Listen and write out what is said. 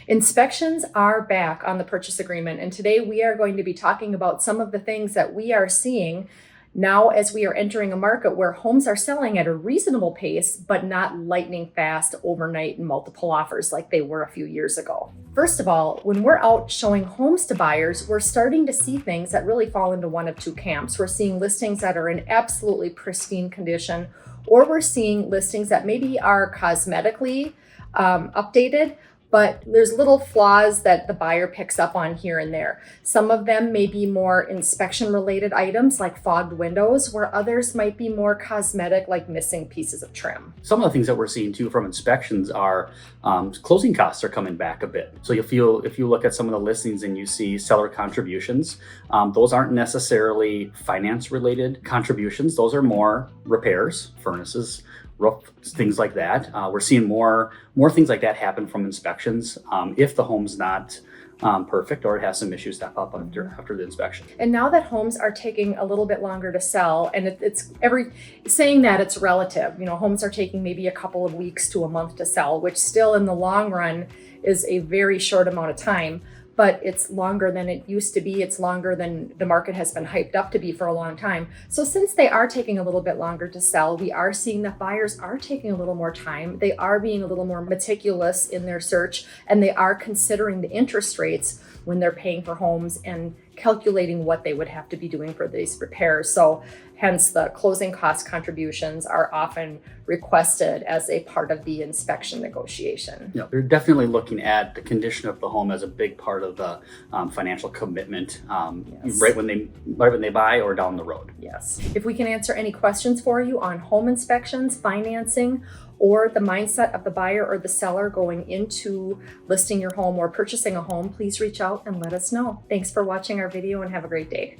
Inspections are back on the purchase agreement, and today we are going to be talking about some of the things that we are seeing now as we are entering a market where homes are selling at a reasonable pace, but not lightning fast overnight in multiple offers like they were a few years ago. First of all, when we're out showing homes to buyers, we're starting to see things that really fall into one of two camps. We're seeing listings that are in absolutely pristine condition, or we're seeing listings that maybe are cosmetically updated, but there's little flaws that the buyer picks up on here and there. Some of them may be more inspection related items like fogged windows, where others might be more cosmetic like missing pieces of trim. Some of the things that we're seeing too from inspections are closing costs are coming back a bit. So if you look at some of the listings and you see seller contributions, those aren't necessarily finance related contributions. Those are more repairs, furnaces, roof, things like that. We're seeing more things like that happen from inspections if the home's not perfect or it has some issues that pop up after the inspection. And now that homes are taking a little bit longer to sell, and saying that it's relative, homes are taking maybe a couple of weeks to a month to sell, which still in the long run is a very short amount of time. But it's longer than it used to be. It's longer than the market has been hyped up to be for a long time. So since they are taking a little bit longer to sell, we are seeing that buyers are taking a little more time. They are being a little more meticulous in their search, and they are considering the interest rates when they're paying for homes and calculating what they would have to be doing for these repairs. So hence the closing cost contributions are often requested as a part of the inspection negotiation. Yeah, they're definitely looking at the condition of the home as a big part of the financial commitment, Yes. right when they buy or down the road. Yes. If we can answer any questions for you on home inspections, financing, or the mindset of the buyer or the seller going into listing your home or purchasing a home, please reach out and let us know. Thanks for watching our video and have a great day.